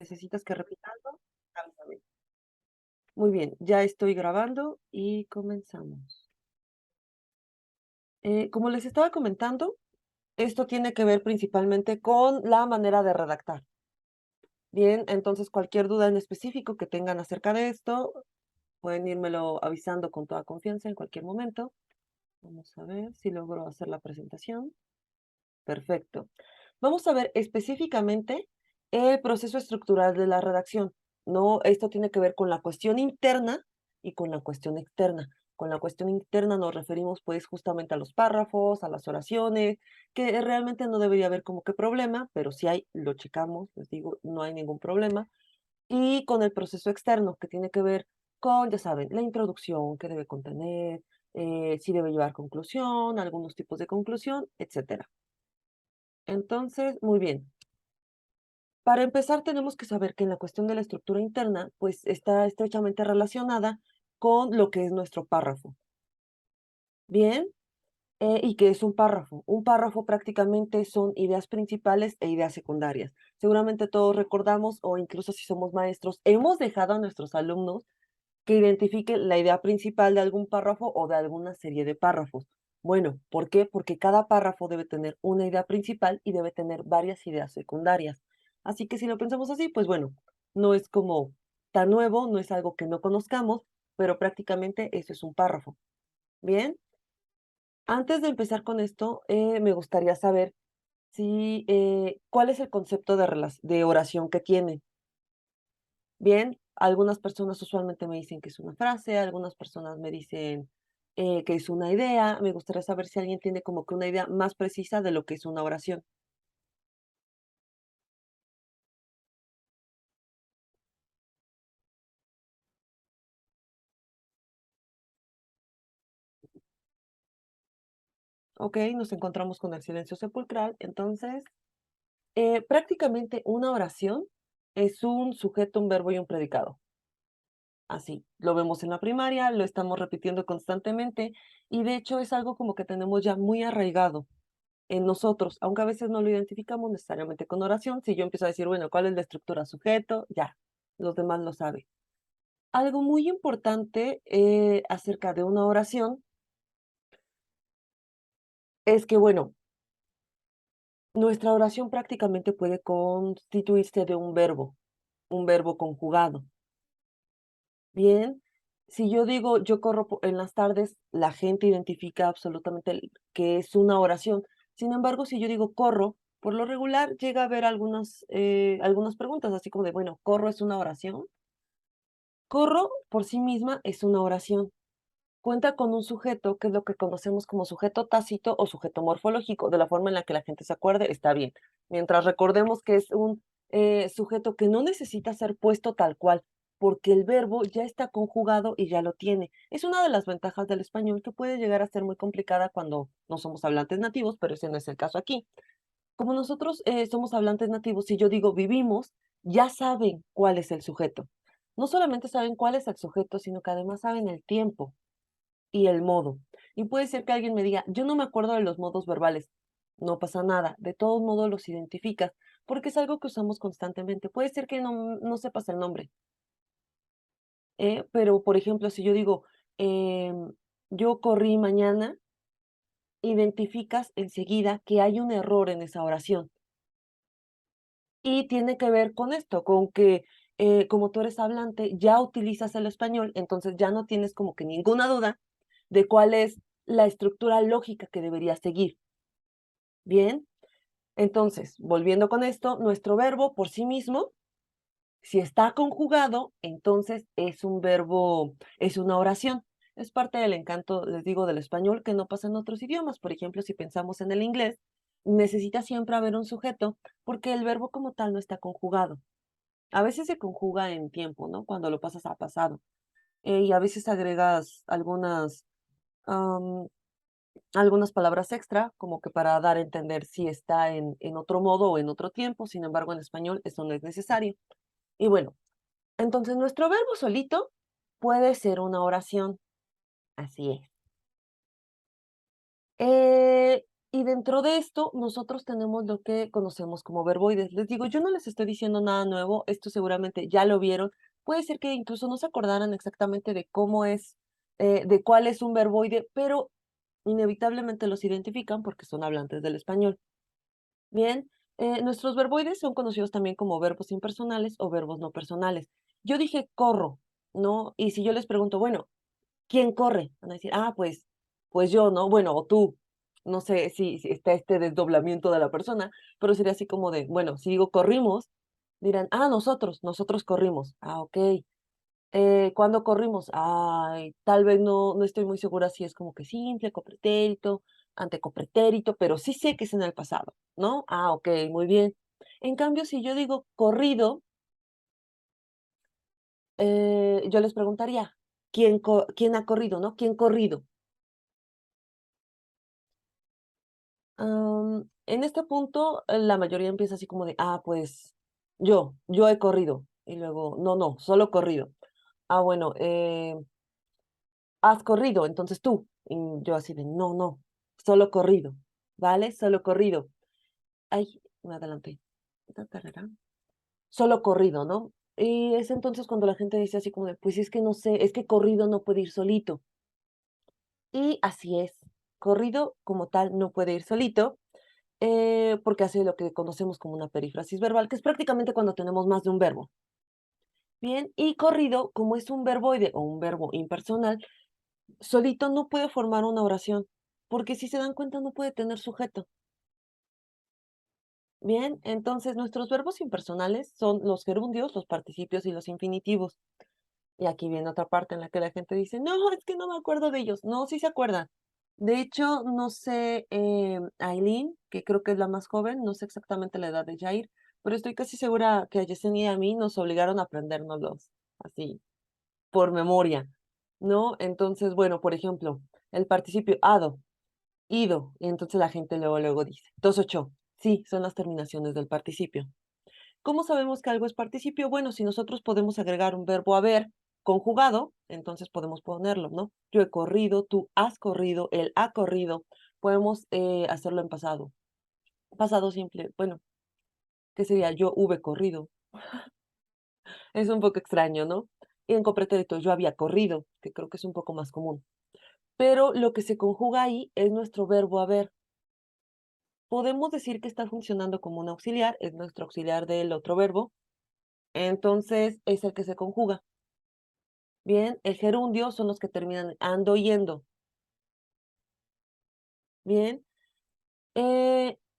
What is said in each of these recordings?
necesitas que repita algo, avísame. Muy bien, ya estoy grabando y comenzamos. Como les estaba comentando, esto tiene que ver principalmente con la manera de redactar. Bien, entonces cualquier duda en específico que tengan acerca de esto, pueden írmelo avisando con toda confianza en cualquier momento. Vamos a ver si logro hacer la presentación. Perfecto. Vamos a ver específicamente el proceso estructural de la redacción. No, esto tiene que ver con la cuestión interna y con la cuestión externa. Con la cuestión interna nos referimos pues justamente a los párrafos, a las oraciones, que realmente no debería haber como que problema, pero si hay, lo checamos, les digo, no hay ningún problema. Y con el proceso externo, que tiene que ver con, ya saben, la introducción que debe contener, si debe llevar conclusión, algunos tipos de conclusión, etcétera. Entonces, muy bien. Para empezar, tenemos que saber que en la cuestión de la estructura interna, pues está estrechamente relacionada con lo que es nuestro párrafo. Bien, ¿y qué es un párrafo? Un párrafo prácticamente son ideas principales e ideas secundarias. Seguramente todos recordamos, o incluso si somos maestros, hemos dejado a nuestros alumnos que identifiquen la idea principal de algún párrafo o de alguna serie de párrafos. Bueno, ¿por qué? Porque cada párrafo debe tener una idea principal y debe tener varias ideas secundarias. Así que si lo pensamos así, pues bueno, no es como tan nuevo, no es algo que no conozcamos, pero prácticamente eso es un párrafo. Bien, antes de empezar con esto, me gustaría saber si, ¿cuál es el concepto de oración que tiene? Bien, algunas personas usualmente me dicen que es una frase, algunas personas me dicen que es una idea. Me gustaría saber si alguien tiene como que una idea más precisa de lo que es una oración. Ok, nos encontramos con el silencio sepulcral. Entonces, prácticamente una oración es un sujeto, un verbo y un predicado. Así, lo vemos en la primaria, lo estamos repitiendo constantemente y de hecho es algo como que tenemos ya muy arraigado en nosotros, aunque a veces no lo identificamos necesariamente con oración. Si yo empiezo a decir, bueno, ¿cuál es la estructura sujeto? Ya, los demás lo saben. Algo muy importante acerca de una oración es que, bueno, nuestra oración prácticamente puede constituirse de un verbo conjugado. Bien, si yo digo, yo corro en las tardes, la gente identifica absolutamente que es una oración. Sin embargo, si yo digo corro, por lo regular llega a haber algunas preguntas, así como de, bueno, ¿corro es una oración? Corro por sí misma es una oración. Cuenta con un sujeto, que es lo que conocemos como sujeto tácito o sujeto morfológico, de la forma en la que la gente se acuerde, está bien. Mientras recordemos que es un sujeto que no necesita ser puesto tal cual, porque el verbo ya está conjugado y ya lo tiene. Es una de las ventajas del español que puede llegar a ser muy complicada cuando no somos hablantes nativos, pero ese no es el caso aquí. Como nosotros somos hablantes nativos, si yo digo vivimos, ya saben cuál es el sujeto. No solamente saben cuál es el sujeto, sino que además saben el tiempo y el modo. Y puede ser que alguien me diga, yo no me acuerdo de los modos verbales. No pasa nada, de todos modos los identificas, porque es algo que usamos constantemente. Puede ser que no sepas el nombre, pero por ejemplo, si yo digo, yo corrí mañana, identificas enseguida que hay un error en esa oración. Y tiene que ver con esto, con que como tú eres hablante, ya utilizas el español, entonces ya no tienes como que ninguna duda de cuál es la estructura lógica que deberías seguir. Bien, entonces, volviendo con esto, nuestro verbo por sí mismo, si está conjugado, entonces es un verbo, es una oración. Es parte del encanto, les digo, del español que no pasa en otros idiomas. Por ejemplo, si pensamos en el inglés, necesita siempre haber un sujeto porque el verbo como tal no está conjugado. A veces se conjuga en tiempo, ¿no? Cuando lo pasas a pasado. Y a veces agregas am, algunas palabras extra, como que para dar a entender si está en otro modo o en otro tiempo. Sin embargo, en español eso no es necesario. Y bueno, entonces nuestro verbo solito puede ser una oración. Así es. Y dentro de esto, nosotros tenemos lo que conocemos como verboides. Les digo, yo no les estoy diciendo nada nuevo, esto seguramente ya lo vieron. Puede ser que incluso no se acordaran exactamente de cómo es, de cuál es un verboide, pero inevitablemente los identifican porque son hablantes del español. Bien, nuestros verboides son conocidos también como verbos impersonales o verbos no personales. Yo dije corro, ¿no? Y si yo les pregunto, bueno, ¿quién corre? Van a decir, pues yo, ¿no? Bueno, o tú. No sé si está este desdoblamiento de la persona, pero sería así como de, bueno, si digo corrimos, dirán, nosotros corrimos. Ah, ok. ¿Cuándo corrimos? Ay, tal vez no estoy muy segura si es como que simple, copretérito, antecopretérito, pero sí sé que es en el pasado, ¿no? Ah, ok, muy bien. En cambio, si yo digo corrido, yo les preguntaría, ¿quién ha corrido, no? ¿Quién corrido? En este punto, la mayoría empieza así como de, pues yo he corrido. Y luego, no, solo corrido. Bueno, has corrido, entonces tú. Y yo así de, no, solo corrido, ¿vale? Solo corrido. Ay, me adelanté. Tarará. Solo corrido, ¿no? Y es entonces cuando la gente dice así como de, pues es que no sé, es que corrido no puede ir solito. Y así es, corrido como tal no puede ir solito, porque hace lo que conocemos como una perífrasis verbal, que es prácticamente cuando tenemos más de un verbo. Bien, y corrido, como es un verboide o un verbo impersonal, solito no puede formar una oración, porque si se dan cuenta no puede tener sujeto. Bien, entonces nuestros verbos impersonales son los gerundios, los participios y los infinitivos. Y aquí viene otra parte en la que la gente dice, no, es que no me acuerdo de ellos. No, sí se acuerdan. De hecho, no sé, Aileen, que creo que es la más joven, no sé exactamente la edad de Jair, pero estoy casi segura que a Yesenia y a mí nos obligaron a aprendérnoslos así, por memoria, ¿no? Entonces, bueno, por ejemplo, el participio ado, ido, y entonces la gente luego dice, 2-8, sí, son las terminaciones del participio. ¿Cómo sabemos que algo es participio? Bueno, si nosotros podemos agregar un verbo haber conjugado, entonces podemos ponerlo, ¿no? Yo he corrido, tú has corrido, él ha corrido. Podemos hacerlo en pasado. Pasado simple, bueno, ¿qué sería? Yo hube corrido. Es un poco extraño, ¿no? Y en copretérito, yo había corrido, que creo que es un poco más común. Pero lo que se conjuga ahí es nuestro verbo haber. Podemos decir que está funcionando como un auxiliar, es nuestro auxiliar del otro verbo, entonces es el que se conjuga. Bien, el gerundio son los que terminan ando, yendo. Bien,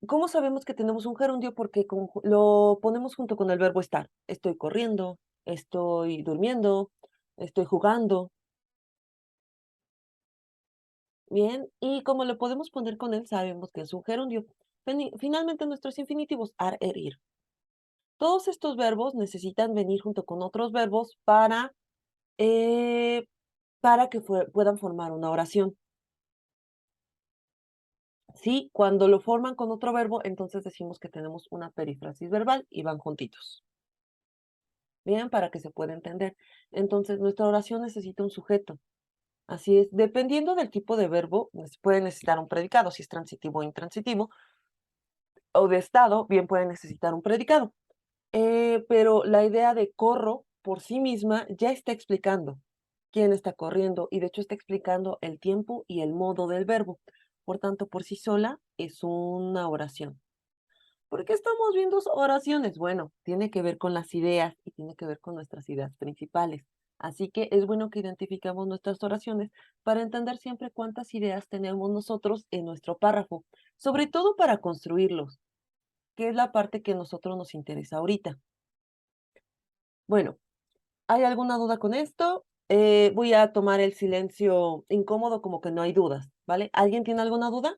¿cómo sabemos que tenemos un gerundio? Porque lo ponemos junto con el verbo estar. Estoy corriendo, estoy durmiendo, estoy jugando. Bien, y como lo podemos poner con él, sabemos que es un gerundio. Finalmente, nuestros infinitivos, ar, ir. Todos estos verbos necesitan venir junto con otros verbos eh, para que puedan formar una oración. Sí, cuando lo forman con otro verbo, entonces decimos que tenemos una perífrasis verbal y van juntitos. Bien, para que se pueda entender. Entonces, nuestra oración necesita un sujeto. Así es, dependiendo del tipo de verbo, puede necesitar un predicado, si es transitivo o intransitivo, o de estado, bien puede necesitar un predicado. Pero la idea de corro por sí misma ya está explicando quién está corriendo y de hecho está explicando el tiempo y el modo del verbo. Por tanto, por sí sola es una oración. ¿Por qué estamos viendo oraciones? Bueno, tiene que ver con las ideas y tiene que ver con nuestras ideas principales. Así que es bueno que identifiquemos nuestras oraciones para entender siempre cuántas ideas tenemos nosotros en nuestro párrafo, sobre todo para construirlos, que es la parte que a nosotros nos interesa ahorita. Bueno, ¿hay alguna duda con esto? Voy a tomar el silencio incómodo como que no hay dudas, ¿vale? ¿Alguien tiene alguna duda?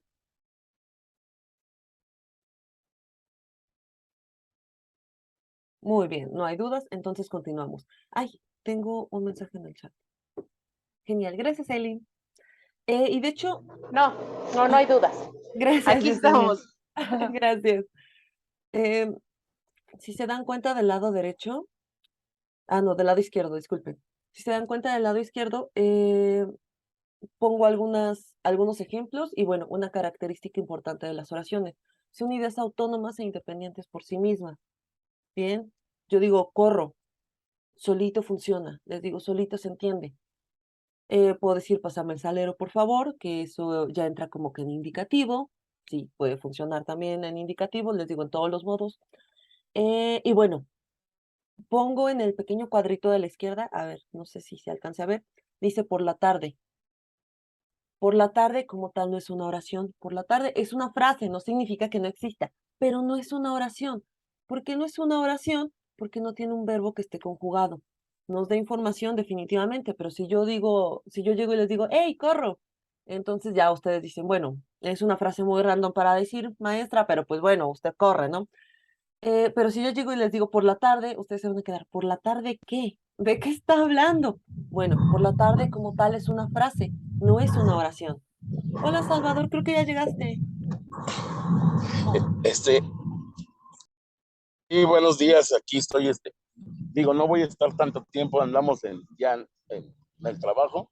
Muy bien, no hay dudas, entonces continuamos. Ay, tengo un mensaje en el chat. Genial, gracias, Eileen. Y de hecho, No, no hay dudas. gracias, Aquí Yesenia. estamos. Gracias. Em, si se dan cuenta del lado derecho, no, del lado izquierdo, disculpen. Si se dan cuenta del lado izquierdo, pongo algunos ejemplos y bueno, una característica importante de las oraciones. Son ideas autónomas e independientes por sí mismas. Bien, yo digo corro, solito funciona, les digo solito se entiende. Puedo decir pásame el salero, por favor, que eso ya entra como que en indicativo. Sí, puede funcionar también en indicativo, les digo en todos los modos. Y bueno, pongo en el pequeño cuadrito de la izquierda, a ver, no sé si se alcance a ver, dice por la tarde. Por la tarde como tal no es una oración. Por la tarde es una frase, no significa que no exista, pero no es una oración. ¿Por qué no es una oración? Porque no tiene un verbo que esté conjugado. Nos da información definitivamente, pero si yo llego y les digo, hey, corro, entonces ya ustedes dicen, bueno, es una frase muy random para decir, maestra, pero pues bueno, usted corre, ¿no? Pero si yo llego y les digo por la tarde, ustedes se van a quedar, ¿por la tarde qué? ¿De qué está hablando? Bueno, por la tarde como tal es una frase, no es una oración. Hola Salvador, creo que ya llegaste. Este, y buenos días, aquí estoy, digo, no voy a estar tanto tiempo, andamos en el trabajo,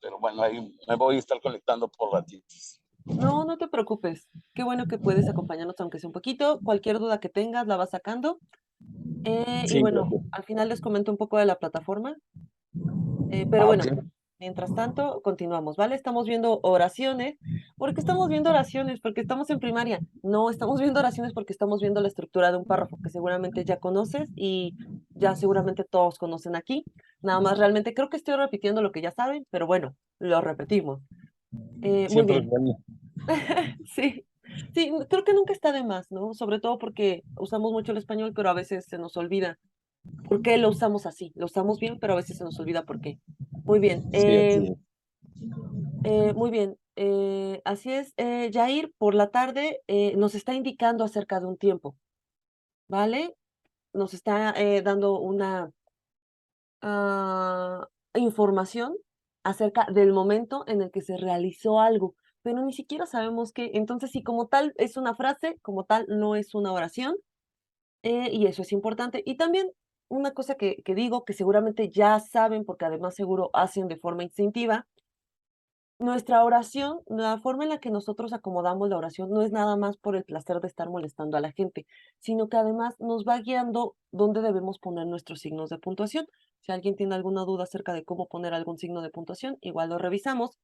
pero bueno, ahí me voy a estar conectando por ratitos. No, no te preocupes. Qué bueno que puedes acompañarnos aunque sea un poquito. Cualquier duda que tengas la vas sacando. Y Sí, bueno, gracias. al final les comento un poco de la plataforma. Pero Ah, ok. bueno, mientras tanto, continuamos, ¿vale? Estamos viendo oraciones. ¿Por qué estamos viendo oraciones? Porque estamos en primaria. No, estamos viendo oraciones porque estamos viendo la estructura de un párrafo que seguramente ya conoces y ya seguramente todos conocen aquí. Nada más realmente creo que estoy repitiendo lo que ya saben, pero bueno, lo repetimos. Muy Siempre es bien. bueno. Sí, sí, creo que nunca está de más, ¿no? Sobre todo porque usamos mucho el español, pero a veces se nos olvida por qué lo usamos así. Lo usamos bien, pero a veces se nos olvida por qué. Muy bien, Sí, así es. muy bien. Así es, Jair, por la tarde nos está indicando acerca de un tiempo, ¿vale? Nos está dando una ah, información acerca del momento en el que se realizó algo, pero ni siquiera sabemos qué. Entonces, si como tal es una frase, como tal no es una oración, y eso es importante. Y también una cosa que digo, que seguramente ya saben, porque además seguro hacen de forma instintiva, nuestra oración, la forma en la que nosotros acomodamos la oración no es nada más por el placer de estar molestando a la gente, sino que además nos va guiando dónde debemos poner nuestros signos de puntuación. Si alguien tiene alguna duda acerca de cómo poner algún signo de puntuación, igual lo revisamos.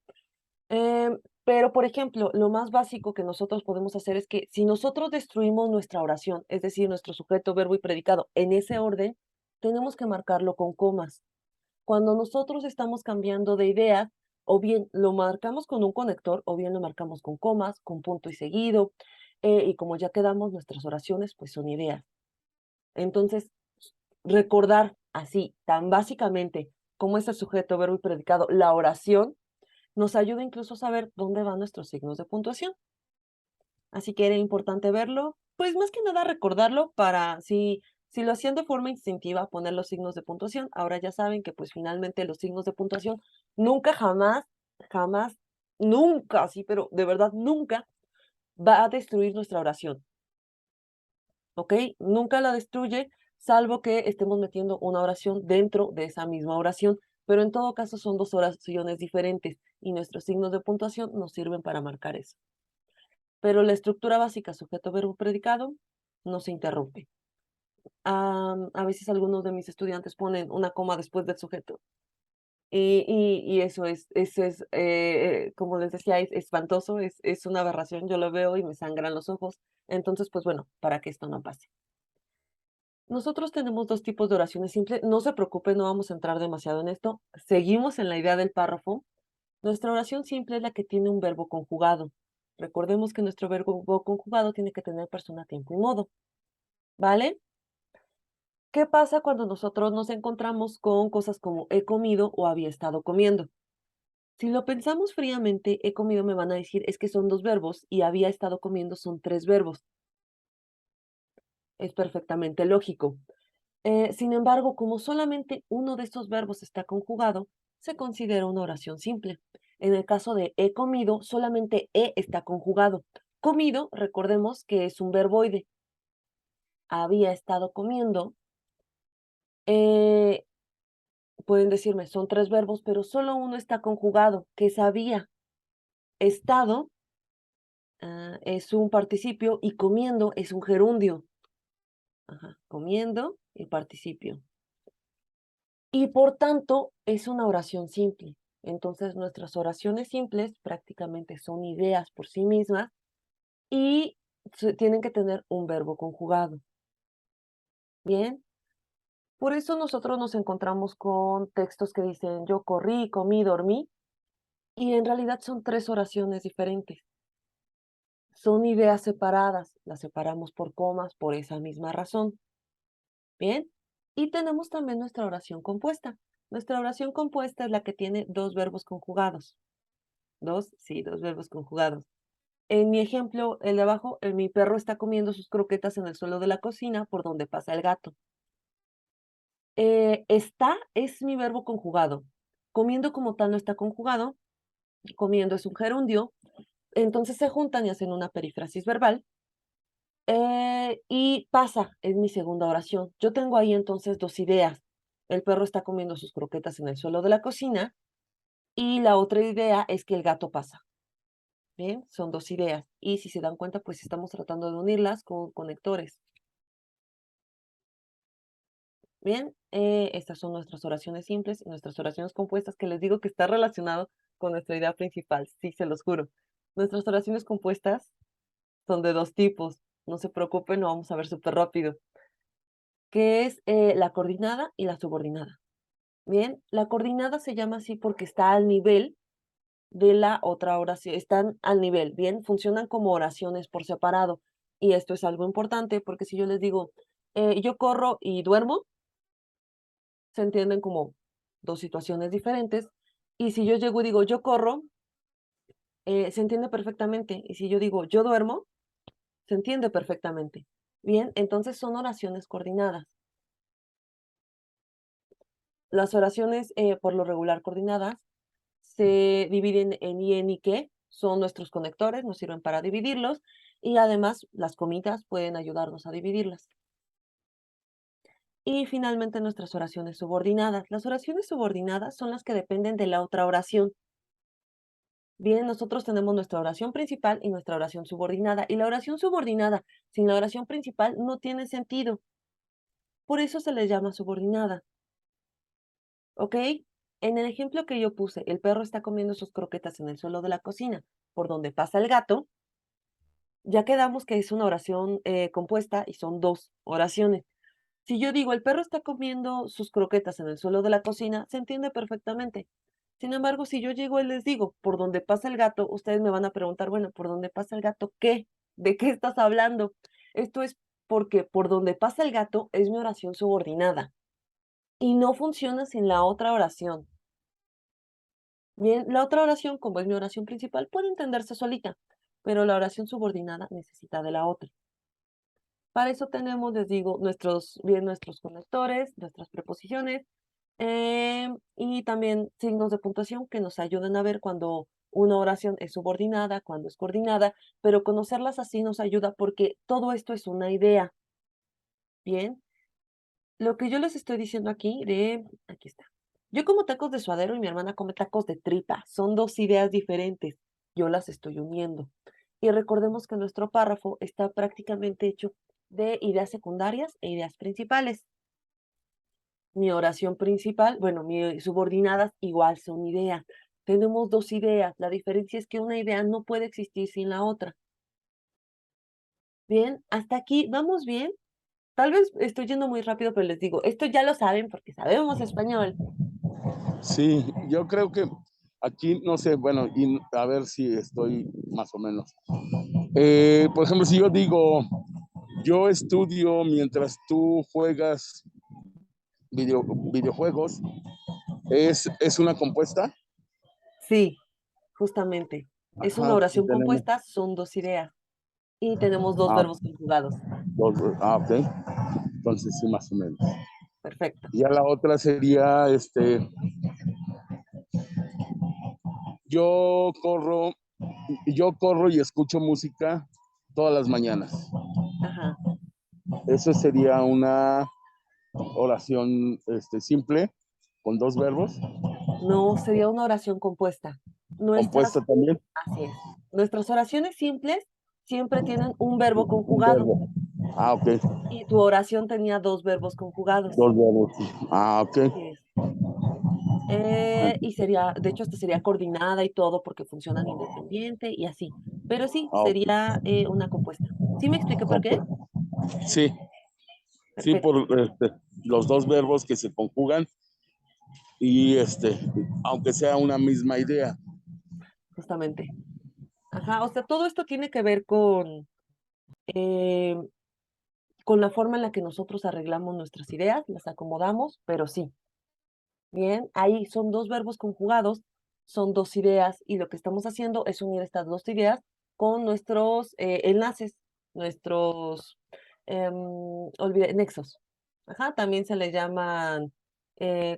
Pero, por ejemplo, lo más básico que nosotros podemos hacer es que si nosotros destruimos nuestra oración, es decir, nuestro sujeto, verbo y predicado, en ese orden, tenemos que marcarlo con comas. Cuando nosotros estamos cambiando de idea, o bien lo marcamos con un conector, o bien lo marcamos con comas, con punto y seguido, y como ya quedamos, nuestras oraciones pues son ideas. Entonces, recordar así, tan básicamente, como es el sujeto, verbo y predicado, la oración, nos ayuda incluso a saber dónde van nuestros signos de puntuación. Así que era importante verlo, pues más que nada recordarlo para si lo hacían de forma instintiva, poner los signos de puntuación, ahora ya saben que pues finalmente los signos de puntuación nunca, jamás, jamás, nunca, sí, pero de verdad nunca va a destruir nuestra oración, ¿ok? Nunca la destruye, salvo que estemos metiendo una oración dentro de esa misma oración, pero en todo caso son dos oraciones diferentes y nuestros signos de puntuación nos sirven para marcar eso. Pero la estructura básica, sujeto, verbo, predicado, no se interrumpe. A veces algunos de mis estudiantes ponen una coma después del sujeto. Y eso es como les decía, es espantoso, es una aberración, yo lo veo y me sangran los ojos. Entonces, pues bueno, para que esto no pase. Nosotros tenemos dos tipos de oraciones simples. No se preocupen, no vamos a entrar demasiado en esto. Seguimos en la idea del párrafo. Nuestra oración simple es la que tiene un verbo conjugado. Recordemos que nuestro verbo conjugado tiene que tener persona, tiempo y modo, ¿vale? ¿Qué pasa cuando nosotros nos encontramos con cosas como he comido o había estado comiendo? Si lo pensamos fríamente, he comido me van a decir es que son dos verbos y había estado comiendo son tres verbos. Es perfectamente lógico. Sin embargo, como solamente uno de estos verbos está conjugado, se considera una oración simple. En el caso de he comido, solamente he está conjugado. Comido, recordemos que es un verboide. Había estado comiendo. eh, pueden decirme, son 3 verbos, pero solo uno está conjugado, que es había. Estado es un participio y comiendo es un gerundio. Ajá, comiendo y participio. Y por tanto, es una oración simple. Entonces, nuestras oraciones simples prácticamente son ideas por sí mismas y tienen que tener un verbo conjugado. Bien, por eso nosotros nos encontramos con textos que dicen yo corrí, comí, dormí, y en realidad son 3 oraciones diferentes. Son ideas separadas, las separamos por comas por esa misma razón. Bien, y tenemos también nuestra oración compuesta. Nuestra oración compuesta es la que tiene 2 verbos conjugados. Sí, 2 verbos conjugados. En mi ejemplo, el de abajo, mi perro está comiendo sus croquetas en el suelo de la cocina por donde pasa el gato. Está es mi verbo conjugado. Comiendo como tal no está conjugado. Comiendo es un gerundio. Entonces se juntan y hacen una perífrasis verbal. Y pasa es mi segunda oración. Yo tengo ahí entonces 2 ideas. El perro está comiendo sus croquetas en el suelo de la cocina y la otra idea es que el gato pasa. Bien, son 2 ideas. Y si se dan cuenta, pues estamos tratando de unirlas con conectores. Bien, estas son nuestras oraciones simples y nuestras oraciones compuestas, que les digo que está relacionado con nuestra idea principal, sí, se los juro. Nuestras oraciones compuestas son de 2 tipos, no se preocupen, lo vamos a ver súper rápido, que es la coordinada y la subordinada. Bien, la coordinada se llama así porque está al nivel de la otra oración, están al nivel, bien, funcionan como oraciones por separado. Y esto es algo importante porque si yo les digo, yo corro y duermo, se entienden como 2 situaciones diferentes. Y si yo llego y digo, yo corro, se entiende perfectamente. Y si yo digo, yo duermo, se entiende perfectamente. Bien, entonces son oraciones coordinadas. Las oraciones, por lo regular coordinadas, se dividen en y, en y, que, son nuestros conectores, nos sirven para dividirlos, y además las comitas pueden ayudarnos a dividirlas. Y finalmente nuestras oraciones subordinadas. Las oraciones subordinadas son las que dependen de la otra oración. Bien, nosotros tenemos nuestra oración principal y nuestra oración subordinada. Y la oración subordinada sin la oración principal no tiene sentido. Por eso se les llama subordinada. ¿Ok? En el ejemplo que yo puse, el perro está comiendo sus croquetas en el suelo de la cocina, por donde pasa el gato, ya quedamos que es una oración compuesta y son 2 oraciones. Si yo digo, el perro está comiendo sus croquetas en el suelo de la cocina, se entiende perfectamente. Sin embargo, si yo llego y les digo, por donde pasa el gato, ustedes me van a preguntar, bueno, ¿por dónde pasa el gato qué? ¿De qué estás hablando? Esto es porque por donde pasa el gato es mi oración subordinada y no funciona sin la otra oración. Bien, la otra oración, como es mi oración principal, puede entenderse solita, pero la oración subordinada necesita de la otra. Para eso tenemos, les digo, nuestros conectores, nuestras preposiciones, y también signos de puntuación que nos ayudan a ver cuando una oración es subordinada, cuando es coordinada, pero conocerlas así nos ayuda porque todo esto es una idea. Bien, lo que yo les estoy diciendo aquí está. Yo como tacos de suadero y mi hermana come tacos de tripa. Son 2 ideas diferentes. Yo las estoy uniendo. Y recordemos que nuestro párrafo está prácticamente hecho de ideas secundarias e ideas principales. Mi oración principal, bueno, mis subordinadas igual son ideas. Tenemos 2 ideas. La diferencia es que una idea no puede existir sin la otra. Bien, hasta aquí, ¿vamos bien? Tal vez estoy yendo muy rápido, pero les digo, esto ya lo saben porque sabemos español. Sí, yo creo que aquí, no sé, bueno, y a ver si estoy más o menos. Por ejemplo, si yo digo, yo estudio mientras tú juegas videojuegos, ¿es una compuesta? Sí, justamente. Es una Ajá, y oración tenemos, compuesta, son 2 ideas. Y tenemos 2 ah, verbos conjugados. ok, entonces sí, más o menos. Perfecto. Y a la otra sería, yo corro, yo corro y escucho música todas las mañanas. Ajá. Eso sería una oración simple, con dos verbos, No, sería una oración compuesta. compuesta Nuestras, también, así es. Nuestras oraciones simples siempre tienen un verbo un conjugado verbo. Ah, ok, y tu oración tenía dos verbos conjugados. dos verbos. Ah, ok. Así es. Y sería, de hecho, hasta sería coordinada y todo porque funcionan independiente y así. Pero sí, Ah, ok. sería una compuesta. ¿Sí me expliqué por qué? Compuesta. Sí, sí, por Perfecto, los dos verbos que se conjugan y aunque sea una misma idea. justamente. Ajá, o sea, todo esto tiene que ver eh, con la forma en la que nosotros arreglamos nuestras ideas, las acomodamos, pero sí. Bien, ahí son dos verbos conjugados, son dos ideas y lo que estamos haciendo es unir estas dos ideas con nuestros enlaces, nuestros nexos. Ajá, también se le llaman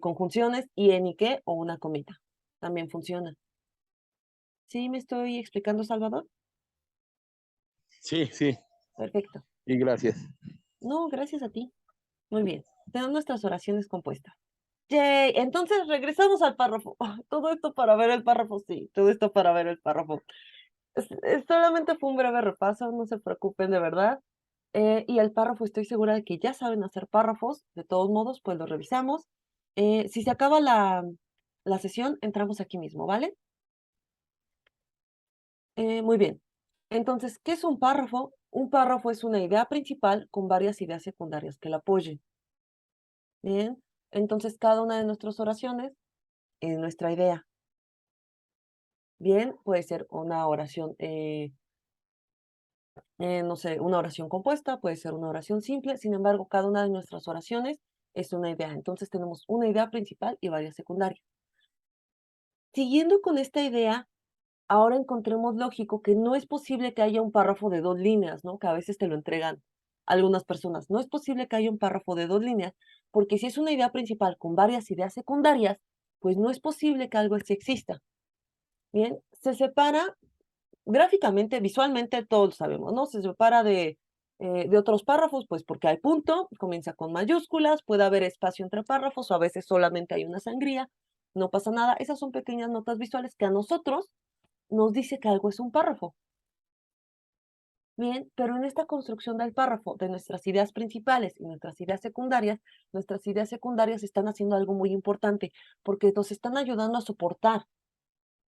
conjunciones y en y qué o una comita. También funciona. ¿Sí me estoy explicando, Salvador? Sí, sí, Perfecto. y gracias. No, gracias a ti. Muy bien. Tenemos nuestras oraciones compuestas. Yay, entonces regresamos al párrafo. Todo esto para ver el párrafo, sí, todo esto para ver el párrafo. Solamente fue un breve repaso, no se preocupen de verdad. Y el párrafo, estoy segura de que ya saben hacer párrafos, de todos modos, pues lo revisamos. Si se acaba la sesión, entramos aquí mismo, ¿vale? Muy bien. Entonces, ¿qué es un párrafo? Un párrafo es una idea principal con varias ideas secundarias que la apoyen. Bien, entonces cada una de nuestras oraciones es nuestra idea. Bien, puede ser una oración, no sé, una oración compuesta, puede ser una oración simple, sin embargo, cada una de nuestras oraciones es una idea. Entonces tenemos una idea principal y varias secundarias. Siguiendo con esta idea, ahora encontremos lógico que no es posible que haya un párrafo de dos líneas, ¿no? Que a veces te lo entregan algunas personas. No es posible que haya un párrafo de dos líneas, porque si es una idea principal con varias ideas secundarias, pues no es posible que algo así exista. Bien, se separa gráficamente, visualmente, todos lo sabemos, ¿no? Se separa de otros párrafos, pues porque hay punto, comienza con mayúsculas, puede haber espacio entre párrafos o a veces solamente hay una sangría, no pasa nada. Esas son pequeñas notas visuales que a nosotros nos dice que algo es un párrafo. Bien, pero en esta construcción del párrafo, de nuestras ideas principales y nuestras ideas secundarias están haciendo algo muy importante porque nos están ayudando a soportar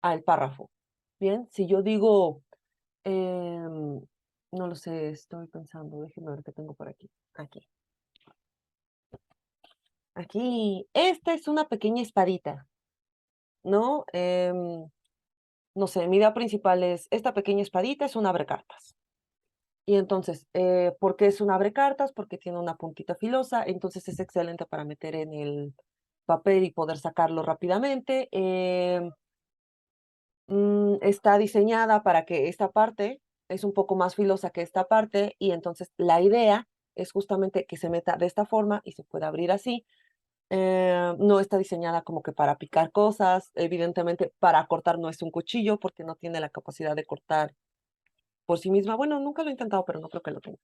al párrafo. Bien, si yo digo, no lo sé, estoy pensando, déjenme ver qué tengo por aquí. Aquí. Aquí, esta es una pequeña espadita, ¿no? No sé, mi idea principal es, esta pequeña espadita es un abrecartas. Y entonces, ¿por qué es un abrecartas? Porque tiene una puntita filosa, entonces es excelente para meter en el papel y poder sacarlo rápidamente. Está diseñada para que esta parte es un poco más filosa que esta parte y entonces la idea es justamente que se meta de esta forma y se pueda abrir así. No está diseñada como que para picar cosas, evidentemente para cortar no es un cuchillo porque no tiene la capacidad de cortar por sí misma. Bueno, nunca lo he intentado, pero no creo que lo tenga.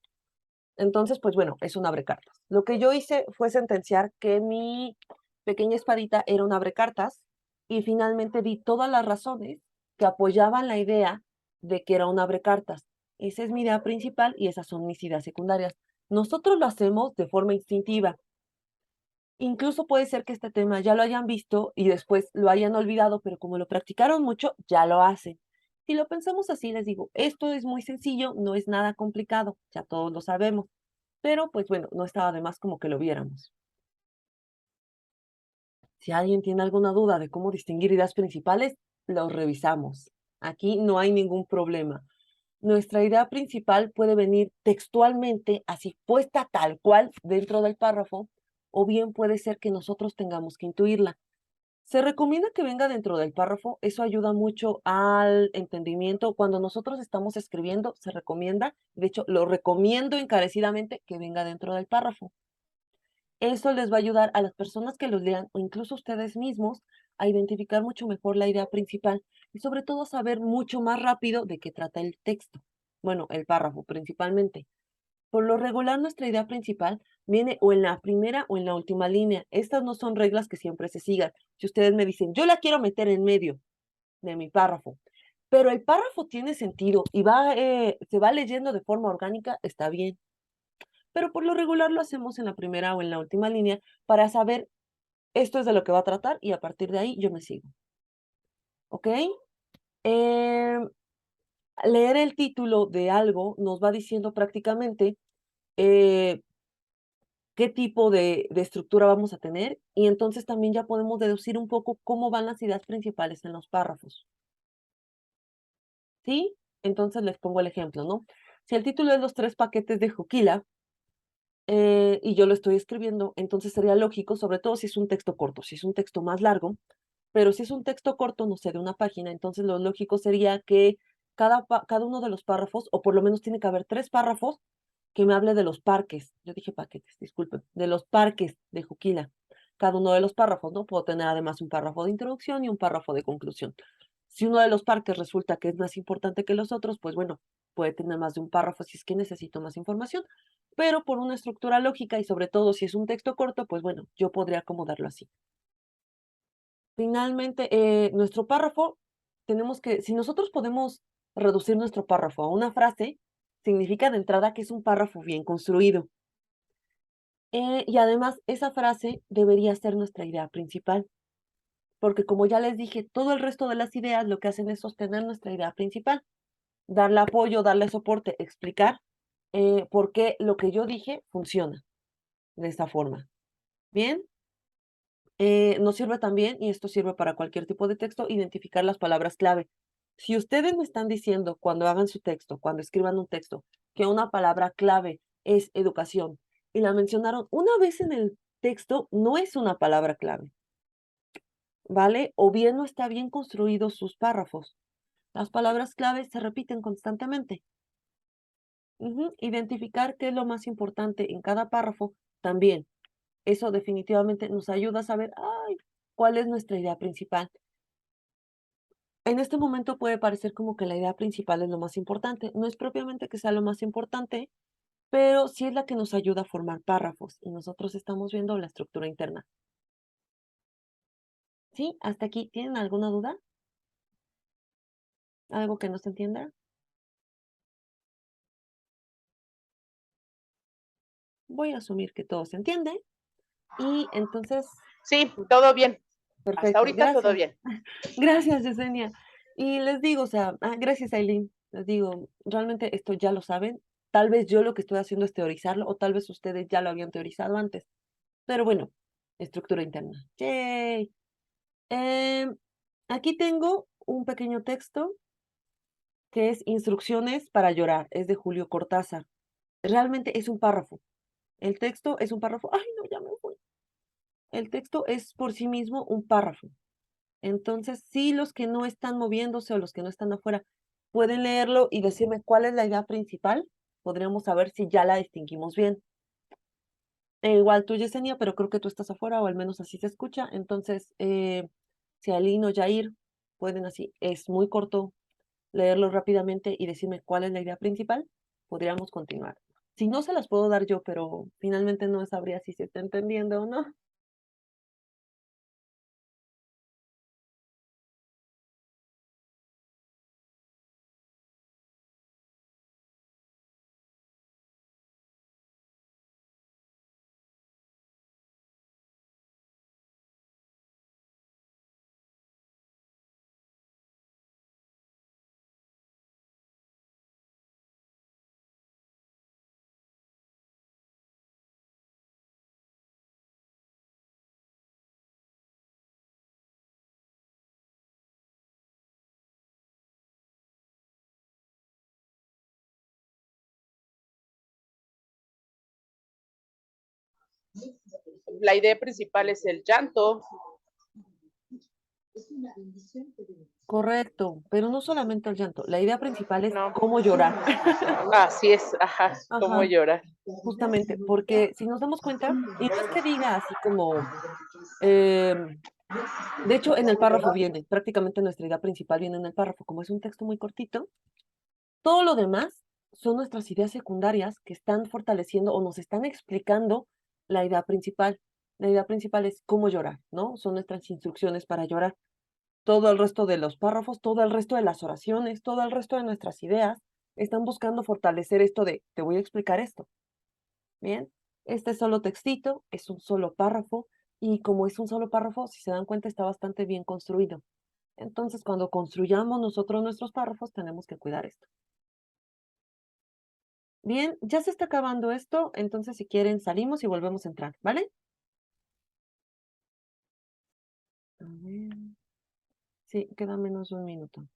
Entonces, pues bueno, es un abrecartas. Lo que yo hice fue sentenciar que mi pequeña espadita era un abrecartas y finalmente di todas las razones que apoyaban la idea de que era un abrecartas. Esa es mi idea principal y esas son mis ideas secundarias. Nosotros lo hacemos de forma instintiva. Incluso puede ser que este tema ya lo hayan visto y después lo hayan olvidado, pero como lo practicaron mucho, ya lo hacen. Si lo pensamos así, les digo, esto es muy sencillo, no es nada complicado, ya todos lo sabemos. Pero pues bueno, no estaba de más como que lo viéramos. Si alguien tiene alguna duda de cómo distinguir ideas principales, los revisamos. Aquí no hay ningún problema. Nuestra idea principal puede venir textualmente, así puesta tal cual dentro del párrafo, o bien puede ser que nosotros tengamos que intuirla. Se recomienda que venga dentro del párrafo, eso ayuda mucho al entendimiento. Cuando nosotros estamos escribiendo, se recomienda, de hecho, lo recomiendo encarecidamente que venga dentro del párrafo. Eso les va a ayudar a las personas que los lean o incluso ustedes mismos a identificar mucho mejor la idea principal y sobre todo saber mucho más rápido de qué trata el texto. Bueno, el párrafo principalmente. Por lo regular, nuestra idea principal viene o en la primera o en la última línea. Estas no son reglas que siempre se sigan. Si ustedes me dicen, yo la quiero meter en medio de mi párrafo, pero el párrafo tiene sentido y se va leyendo de forma orgánica, está bien. Pero por lo regular lo hacemos en la primera o en la última línea para saber esto es de lo que va a tratar y a partir de ahí yo me sigo. ¿Ok? Leer el título de algo nos va diciendo prácticamente qué tipo de estructura vamos a tener y entonces también ya podemos deducir un poco cómo van las ideas principales en los párrafos. ¿Sí? Entonces les pongo el ejemplo, ¿no? Si el título es Los 3 paquetes de Juquila y yo lo estoy escribiendo, entonces sería lógico, sobre todo si es un texto corto, si es un texto más largo, pero si es un texto corto, no sé, de una página, entonces lo lógico sería que cada uno de los párrafos, o por lo menos tiene que haber 3 párrafos que me hable de los parques. Yo dije paquetes, disculpen, de los parques de Juquila. Cada uno de los párrafos, ¿no? Puedo tener además un párrafo de introducción y un párrafo de conclusión. Si uno de los parques resulta que es más importante que los otros, pues bueno, puede tener más de un párrafo si es que necesito más información, pero por una estructura lógica y sobre todo si es un texto corto, pues bueno, yo podría acomodarlo así. Finalmente, nuestro párrafo, tenemos que, si nosotros podemos reducir nuestro párrafo a una frase, significa de entrada que es un párrafo bien construido. Y además, esa frase debería ser nuestra idea principal, porque como ya les dije, todo el resto de las ideas lo que hacen es sostener nuestra idea principal, darle apoyo, darle soporte, explicar por qué lo que yo dije funciona de esta forma. Bien. Nos sirve también, y esto sirve para cualquier tipo de texto, identificar las palabras clave. Si ustedes me están diciendo cuando hagan su texto, cuando escriban un texto, que una palabra clave es educación y la mencionaron una vez en el texto, no es una palabra clave, ¿vale? O bien no está bien construidos sus párrafos. Las palabras clave se repiten constantemente. Identificar qué es lo más importante en cada párrafo también. Eso definitivamente nos ayuda a saber, ay, cuál es nuestra idea principal. En este momento puede parecer como que la idea principal es lo más importante. No es propiamente que sea lo más importante, pero sí es la que nos ayuda a formar párrafos y nosotros estamos viendo la estructura interna. ¿Sí? ¿Hasta aquí tienen alguna duda? ¿Algo que no se entienda? Voy a asumir que todo se entiende y entonces, Sí, todo bien. Hasta perfecto, ahorita todo gracias. bien. Gracias, Yesenia. Y les digo, o sea, gracias, Aileen. Les digo, realmente esto ya lo saben. Tal vez yo lo que estoy haciendo es teorizarlo o tal vez ustedes ya lo habían teorizado antes. Pero bueno, estructura interna. Yay. Em, Aquí tengo un pequeño texto que es Instrucciones para llorar. Es de Julio Cortázar. Realmente es un párrafo. El texto es un párrafo. Ay, no, ya me fui. El texto es por sí mismo un párrafo. Entonces, sí, los que no están moviéndose o los que no están afuera pueden leerlo y decirme cuál es la idea principal. Podríamos saber si ya la distinguimos bien. Igual tú, Yesenia, pero creo que tú estás afuera o al menos así se escucha. Entonces, si Aline o Jair pueden así, es muy corto, leerlo rápidamente y decirme cuál es la idea principal, podríamos continuar. Si no, se las puedo dar yo, pero finalmente no sabría si se está entendiendo o no. La idea principal es el llanto. Correcto, pero no solamente el llanto. La idea principal es No. cómo llorar. Así es, ajá, cómo Ajá, llorar. justamente, porque si nos damos cuenta, y no es que diga así como, em, de hecho, en el párrafo viene, prácticamente nuestra idea principal viene en el párrafo, como es un texto muy cortito, todo lo demás son nuestras ideas secundarias que están fortaleciendo o nos están explicando la idea principal. La idea principal es cómo llorar, ¿no? Son nuestras instrucciones para llorar. Todo el resto de los párrafos, todo el resto de las oraciones, todo el resto de nuestras ideas están buscando fortalecer esto de, te voy a explicar esto. Bien, este solo textito es un solo párrafo y como es un solo párrafo, si se dan cuenta, está bastante bien construido. Entonces, cuando construyamos nosotros nuestros párrafos, tenemos que cuidar esto. Bien, ya se está acabando esto, entonces si quieren salimos y volvemos a entrar, ¿vale? A ver. Sí, queda menos de un minuto.